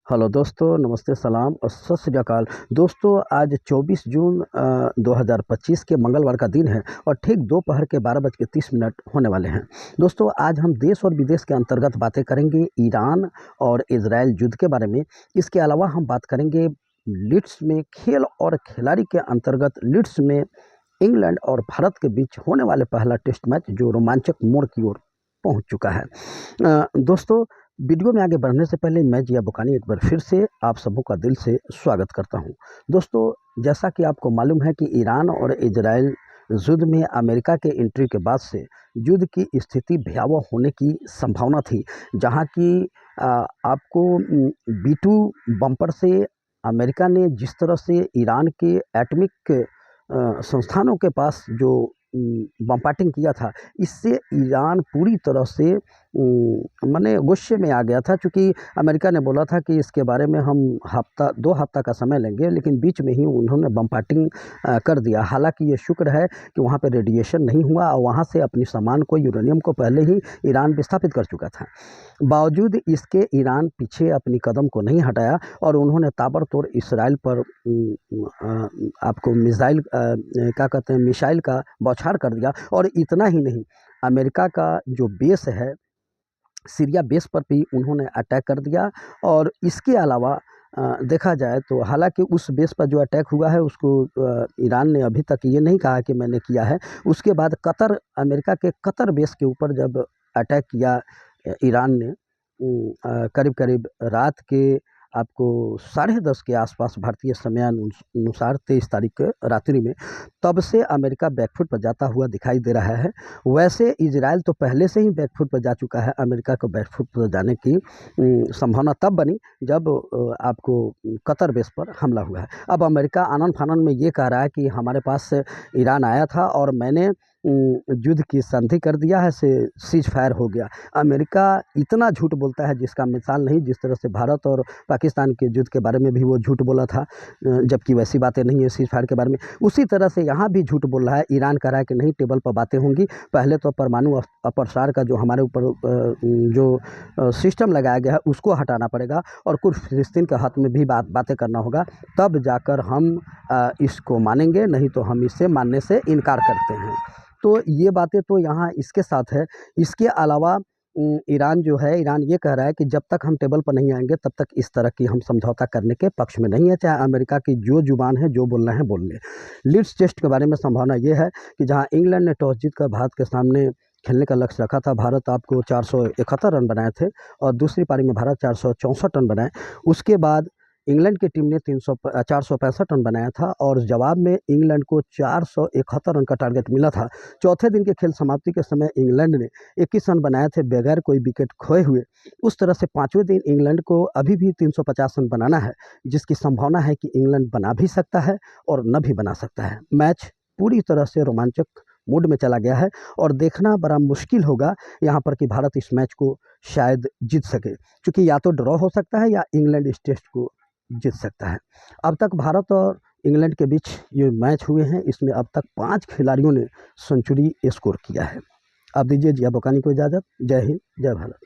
Hello दोस्तों, नमस्ते, सलाम और सत श्री अकाल। दोस्तों, आज 24 जून 2025 के मंगलवार का दिन है और ठीक दोपहर के 12:30 होने वाले हैं। दोस्तों, आज हम देश और विदेश के अंतर्गत बातें करेंगे ईरान और इजराइल युद्ध के बारे में। इसके अलावा हम बात करेंगे लीड्स में खेल और खिलाड़ी के अंतर्गत लीड्स में इंग्लैंड और भारत के बीच होने वाले पहला टेस्ट मैच जो रोमांचक मोड़ की ओर पहुंच चुका है। दोस्तों, वीडियो में आगे बढ़ने से पहले मैं जिया बुकानी एक बार फिर से आप सबों का दिल से स्वागत करता हूं। दोस्तों, जैसा कि आपको मालूम है कि ईरान और इजराइल युद्ध में अमेरिका के एंट्री के बाद से युद्ध की स्थिति भयावह होने की संभावना थी, जहां की आपको B2 बम्पर से अमेरिका ने जिस तरह से ईरान के एटॉमिक संस्थानों के पास जो बम्पार्टिंग किया था, इससे ईरान पूरी तरह से माने गुस्से में आ गया था। चूँकि अमेरिका ने बोला था कि इसके बारे में हम 2 हफ्ता का समय लेंगे, लेकिन बीच में ही उन्होंने बम्पार्टिंग कर दिया। हालांकि ये शुक्र है कि वहाँ पे रेडिएशन नहीं हुआ और वहाँ से अपनी सामान को, यूरेनियम को पहले ही ईरान विस्थापित कर चुका था। बावजूद इसके ईरान पीछे अपनी कदम को नहीं हटाया और उन्होंने ताबड़तोड़ इसराइल पर आपको मिसाइल का बौछार कर दिया। और इतना ही नहीं, अमेरिका का जो बेस है सीरिया बेस पर भी उन्होंने अटैक कर दिया। और इसके अलावा देखा जाए तो हालांकि उस बेस पर जो अटैक हुआ है उसको ईरान ने अभी तक ये नहीं कहा कि मैंने किया है। उसके बाद अमेरिका के कतर बेस के ऊपर जब अटैक किया ईरान ने करीब करीब रात के आपको 10:30 के आसपास भारतीय समय अनुसार 23 तारीख के रात्रि में, तब से अमेरिका बैकफुट पर जाता हुआ दिखाई दे रहा है। वैसे इजराइल तो पहले से ही बैकफुट पर जा चुका है। अमेरिका को बैकफुट पर जाने की संभावना तब बनी जब आपको कतर बेस पर हमला हुआ है। अब अमेरिका आनन फानन में ये कह रहा है कि हमारे पास ईरान आया था और मैंने युद्ध की संधि कर दिया है, से सीज फायर हो गया। अमेरिका इतना झूठ बोलता है जिसका मिसाल नहीं। जिस तरह से भारत और पाकिस्तान के युद्ध के बारे में भी वो झूठ बोला था, जबकि वैसी बातें नहीं है सीज फायर के बारे में। उसी तरह से यहाँ भी झूठ बोल रहा है। ईरान कह रहा है कि नहीं, टेबल पर बातें होंगी। पहले तो परमाणु अप्रसार का जो हमारे ऊपर जो सिस्टम लगाया गया है उसको हटाना पड़ेगा और कुछ फिलिस्तीन के हक में भी बातें करना होगा, तब जाकर हम इसको मानेंगे, नहीं तो हम इसे मानने से इनकार करते हैं। तो ये बातें तो यहाँ इसके साथ है। इसके अलावा ईरान जो है, ईरान ये कह रहा है कि जब तक हम टेबल पर नहीं आएंगे तब तक इस तरह की हम समझौता करने के पक्ष में नहीं है। चाहे अमेरिका की जो जुबान है, जो बोलना है बोल ले। लीड्स टेस्ट के बारे में संभावना ये है कि जहाँ इंग्लैंड ने टॉस जीतकर भारत के सामने खेलने का लक्ष्य रखा था, भारत आपको 471 रन बनाए थे और दूसरी पारी में भारत 464 रन बनाए। उसके बाद इंग्लैंड की टीम ने 465 रन बनाया था और जवाब में इंग्लैंड को 471 रन का टारगेट मिला था। चौथे दिन के खेल समाप्ति के समय इंग्लैंड ने 21 रन बनाए थे बगैर कोई विकेट खोए हुए। उस तरह से पाँचवें दिन इंग्लैंड को अभी भी 350 रन बनाना है, जिसकी संभावना है कि इंग्लैंड बना भी सकता है और न भी बना सकता है। मैच पूरी तरह से रोमांचक मूड में चला गया है और देखना बड़ा मुश्किल होगा यहाँ पर कि भारत इस मैच को शायद जीत सके, क्योंकि या तो ड्रॉ हो सकता है या इंग्लैंड इस टेस्ट को जीत सकता है। अब तक भारत और इंग्लैंड के बीच ये मैच हुए हैं, इसमें अब तक 5 खिलाड़ियों ने सेंचुरी स्कोर किया है। अब दीजिए जिया बुकानी को इजाज़त। जय हिंद, जय भारत।